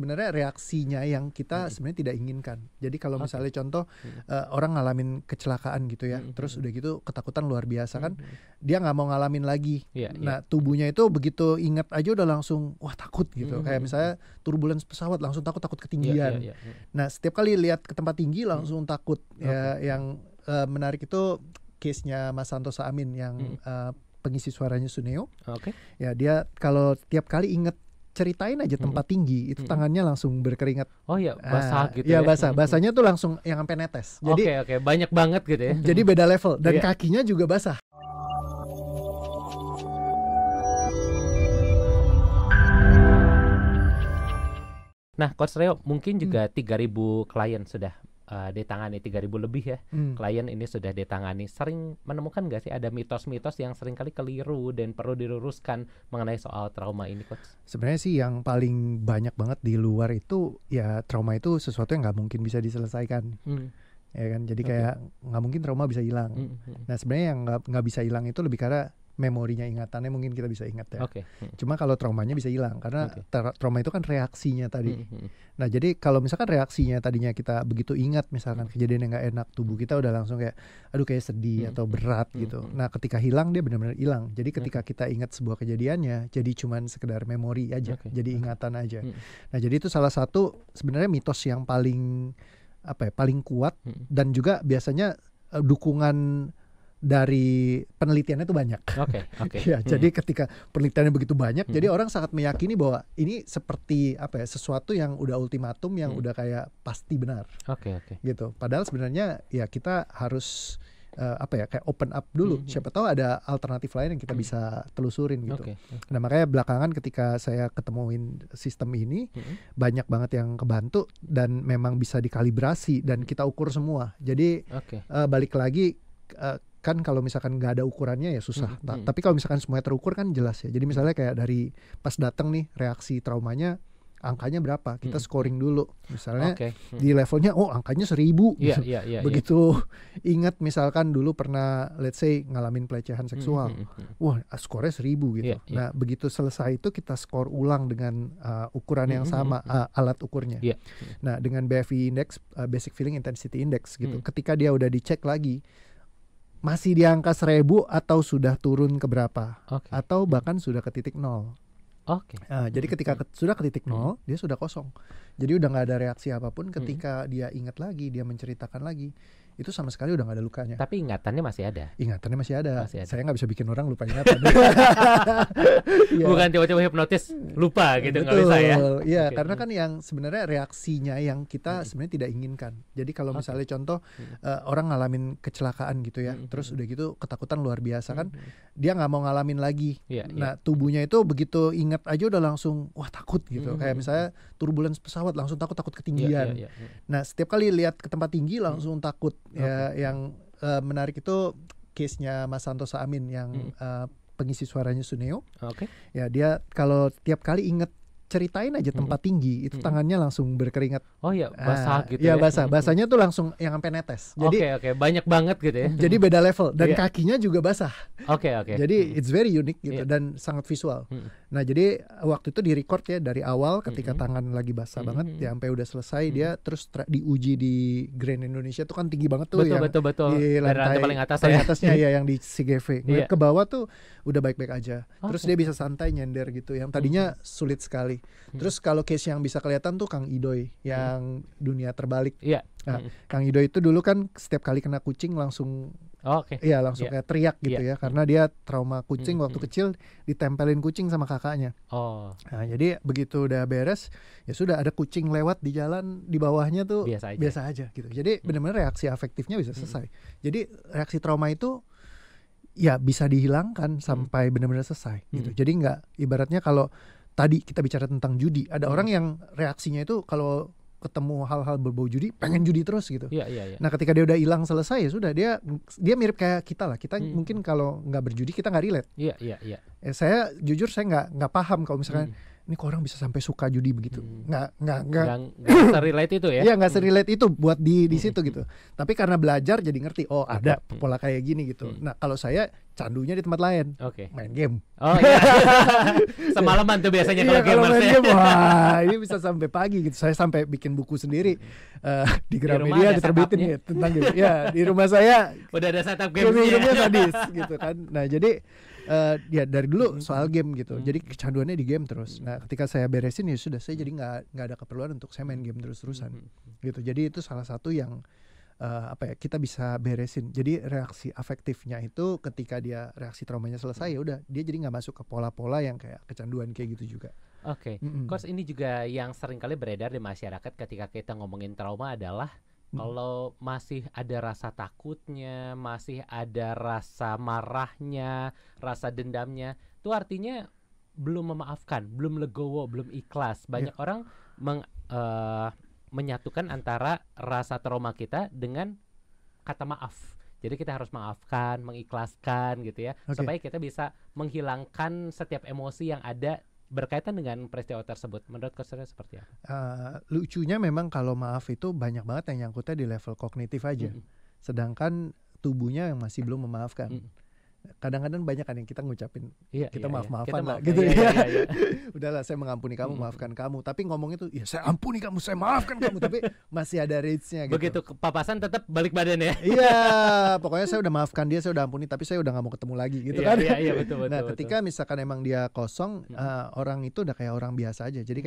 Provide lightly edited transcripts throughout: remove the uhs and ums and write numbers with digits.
sebenarnya reaksinya yang kita sebenarnya tidak inginkan. Jadi kalau misalnya contoh orang ngalamin kecelakaan gitu ya, terus udah gitu ketakutan luar biasa kan, dia nggak mau ngalamin lagi. Nah tubuhnya itu begitu ingat aja udah langsung wah takut gitu. Kayak misalnya turbulence pesawat langsung takut ketinggian. Nah setiap kali lihat ke tempat tinggi langsung takut. Ya yang menarik itu case-nya Mas Santosa Amin yang pengisi suaranya Suneo. Ya dia kalau tiap kali inget ceritain aja tempat tinggi itu tangannya langsung berkeringat. Oh iya, basah gitu ya. Basah. Basahnya tuh langsung yang sampai netes. Jadi banyak banget gitu ya. Jadi beda level dan kakinya juga basah. Nah, Coach Reo, mungkin juga 3.000 klien sudah ditangani, 3.000 lebih ya klien ini sudah ditangani. Sering menemukan nggak sih ada mitos-mitos yang sering kali keliru dan perlu diluruskan mengenai soal trauma ini, Coach? Sebenarnya sih yang paling banyak banget di luar itu ya trauma itu sesuatu yang nggak mungkin bisa diselesaikan. Ya kan, jadi kayak nggak mungkin trauma bisa hilang. Nah sebenarnya yang nggak bisa hilang itu lebih karena memorinya, ingatannya mungkin kita bisa ingat ya. Cuma kalau traumanya bisa hilang karena trauma itu kan reaksinya tadi. Nah jadi kalau misalkan reaksinya tadinya kita begitu ingat misalkan kejadian yang nggak enak, tubuh kita udah langsung kayak aduh kayak sedih atau berat gitu. Nah ketika hilang dia benar-benar hilang. Jadi ketika kita ingat sebuah kejadiannya jadi cuman sekedar memori aja, jadi ingatan aja. Nah jadi itu salah satu sebenarnya mitos yang paling paling kuat dan juga biasanya dukungan dari penelitiannya itu banyak. Ya, jadi ketika penelitiannya begitu banyak, jadi orang sangat meyakini bahwa ini seperti sesuatu yang udah ultimatum yang udah kayak pasti benar. Gitu. Padahal sebenarnya ya kita harus kayak open up dulu. Siapa tahu ada alternatif lain yang kita bisa telusurin gitu. Nah, makanya belakangan ketika saya ketemuin sistem ini banyak banget yang kebantu dan memang bisa dikalibrasi dan kita ukur semua. Jadi balik lagi kan kalau misalkan nggak ada ukurannya ya susah. Tapi kalau misalkan semuanya terukur kan jelas ya. Jadi misalnya kayak dari pas datang nih reaksi traumanya angkanya berapa, kita scoring dulu. Misalnya di levelnya angkanya 1000 gitu. Begitu ingat misalkan dulu pernah let's say ngalamin pelecehan seksual. Wah skornya 1000 gitu. Nah begitu selesai itu kita skor ulang dengan ukuran yang sama, alat ukurnya. Nah dengan BFI Index, Basic Feeling Intensity Index gitu. Ketika dia udah dicek lagi masih di angka 1000 atau sudah turun ke berapa, atau bahkan sudah ke titik 0. Jadi ketika sudah ke titik 0 dia sudah kosong. Jadi udah nggak ada reaksi apapun. Ketika dia ingat lagi, dia menceritakan lagi, itu sama sekali udah nggak ada lukanya. Tapi ingatannya masih ada. Ingatannya masih ada. Saya nggak bisa bikin orang lupa ingatan. Bukan tiba-tiba hipnotis lupa gitu, nggak bisa ya. Iya, karena kan yang sebenarnya reaksinya yang kita sebenarnya tidak inginkan. Jadi kalau misalnya contoh orang ngalamin kecelakaan gitu ya, terus udah gitu ketakutan luar biasa kan, dia nggak mau ngalamin lagi. Nah tubuhnya itu begitu ingat aja udah langsung wah takut gitu. Kayak misalnya turbulence pesawat langsung takut ketinggian. Nah setiap kali lihat ke tempat tinggi langsung takut. Ya yang menarik itu case-nya Mas Santosa Amin yang pengisi suaranya Suneo. Ya dia kalau tiap kali inget ceritain aja tempat tinggi itu tangannya langsung berkeringat. Basah gitu ya. Basah. Basahnya tuh langsung yang sampai netes. Jadi banyak banget gitu ya. Jadi beda level dan kakinya juga basah. Jadi it's very unique gitu dan sangat visual. Nah jadi waktu itu di record ya dari awal ketika tangan lagi basah banget ya sampai udah selesai dia terus diuji di Grand Indonesia tuh kan tinggi banget tuh betul. Di lantai paling atas atasnya ya yang di CGV. Ke bawah tuh udah baik-baik aja. Terus dia bisa santai nyender gitu yang tadinya sulit sekali. Terus kalau case yang bisa kelihatan tuh Kang Idoy yang dunia terbalik. Nah, Kang Idoy itu dulu kan setiap kali kena kucing langsung langsung kayak teriak gitu ya karena dia trauma kucing waktu kecil ditempelin kucing sama kakaknya. Nah, jadi begitu udah beres ya sudah ada kucing lewat di jalan di bawahnya tuh biasa aja gitu. Jadi benar-benar reaksi afektifnya bisa selesai. Jadi reaksi trauma itu ya bisa dihilangkan sampai benar-benar selesai gitu. Jadi nggak ibaratnya kalau tadi kita bicara tentang judi, ada orang yang reaksinya itu kalau ketemu hal-hal berbau judi pengen judi terus gitu. Nah ketika dia udah hilang selesai ya sudah dia mirip kayak kita lah. Kita mungkin kalau nggak berjudi kita nggak relate. Saya jujur saya nggak paham kalau misalkan ini kok orang bisa sampai suka judi begitu. Nggak se-relate itu ya. Iya, nggak se-relate itu buat di situ gitu. Tapi karena belajar jadi ngerti, oh ada pola kayak gini gitu. Nah, kalau saya candunya di tempat lain. Main game. Oh iya. Semalaman tuh biasanya kalau gamers ya. Wah, ini bisa sampai pagi gitu. Saya sampai bikin buku sendiri di Gramedia diterbitin ya tentang game. Ya, di rumah saya udah ada setup gamenya. Game-nya sadis gitu kan. Nah, jadi ya dari dulu soal game gitu. Jadi kecanduannya di game terus. Nah, ketika saya beresin ya sudah, saya jadi nggak ada keperluan untuk saya main game terus-terusan gitu. Jadi itu salah satu yang kita bisa beresin. Jadi reaksi afektifnya itu ketika dia reaksi traumanya selesai, ya udah dia jadi nggak masuk ke pola-pola yang kayak kecanduan kayak gitu juga. Coach, ini juga yang sering kali beredar di masyarakat ketika kita ngomongin trauma adalah kalau masih ada rasa takutnya, masih ada rasa marahnya, rasa dendamnya, itu artinya belum memaafkan, belum legowo, belum ikhlas. Banyak orang menyatukan antara rasa trauma kita dengan kata maaf. Jadi kita harus maafkan, mengikhlaskan gitu ya, supaya kita bisa menghilangkan setiap emosi yang ada berkaitan dengan peristiwa tersebut. Menurut Coach Reo seperti apa? Lucunya memang kalau maaf itu banyak banget yang nyangkutnya di level kognitif aja. Sedangkan tubuhnya yang masih belum memaafkan. Kadang-kadang banyak kan yang kita ngucapin kita maaf-maafan lah gitu ya. Udahlah, saya mengampuni kamu, maafkan kamu. Tapi ngomongnya tuh ya saya ampuni kamu, saya maafkan kamu, tapi masih ada range-nya gitu. Begitu papasan tetap balik badan ya. Iya, pokoknya saya udah maafkan dia, saya udah ampuni, tapi saya udah gak mau ketemu lagi gitu kan. Iya, betul. Nah, ketika misalkan emang dia kosong, orang itu udah kayak orang biasa aja. Jadi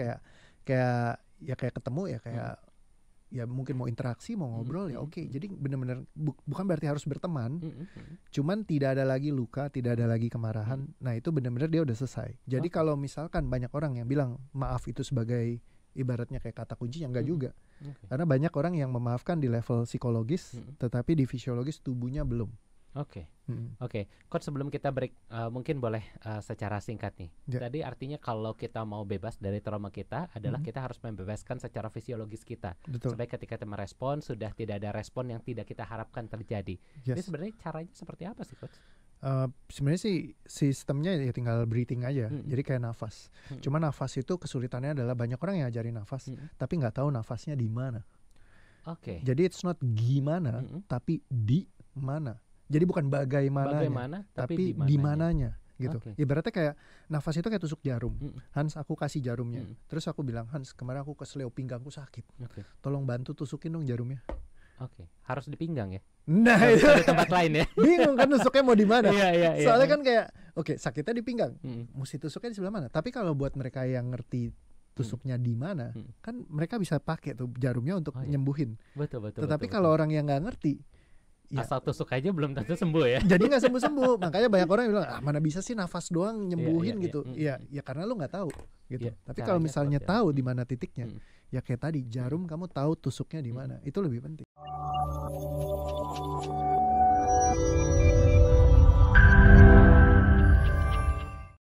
kayak ketemu ya kayak ya mungkin mau interaksi, mau ngobrol ya oke. Jadi benar-benar bukan berarti harus berteman. Cuman tidak ada lagi luka, tidak ada lagi kemarahan. Nah, itu benar-benar dia udah selesai. Jadi kalau misalkan banyak orang yang bilang maaf itu sebagai ibaratnya kayak kata kunci, yang enggak juga. Karena banyak orang yang memaafkan di level psikologis, tetapi di fisiologis tubuhnya belum. Oke. Coach, sebelum kita break, mungkin boleh secara singkat nih. Tadi artinya kalau kita mau bebas dari trauma kita adalah kita harus membebaskan secara fisiologis kita. Supaya ketika kita merespon sudah tidak ada respon yang tidak kita harapkan terjadi. Ini sebenarnya caranya seperti apa sih, Coach? Sebenarnya sih sistemnya ya tinggal breathing aja. Jadi kayak nafas. Cuma nafas itu kesulitannya adalah banyak orang yang ajarin nafas, tapi nggak tahu nafasnya di mana. Jadi it's not gimana, tapi di mana. Jadi bukan bagaimana, tapi di mananya gitu. Ibaratnya kayak nafas itu kayak tusuk jarum. Hans, aku kasih jarumnya. Terus aku bilang, Hans, kemarin aku kesleo, pinggangku sakit. Tolong bantu tusukin dong jarumnya. Harus di pinggang ya? Nah, itu di tempat lain ya. Bingung kan tusuknya mau di mana? Soalnya kan kayak sakitnya di pinggang. Mesti tusuknya di sebelah mana? Tapi kalau buat mereka yang ngerti tusuknya di mana, kan mereka bisa pakai tuh jarumnya untuk nyembuhin. Betul. Tetapi kalau orang yang nggak ngerti, asal tusuk aja belum tentu sembuh ya. Jadi nggak sembuh. Makanya banyak orang yang bilang, mana bisa sih nafas doang nyembuhin gitu. Ya karena lu nggak tahu gitu. Tapi kalau misalnya tahu di mana titiknya, ya kayak tadi jarum, kamu tahu tusuknya di mana, itu lebih penting.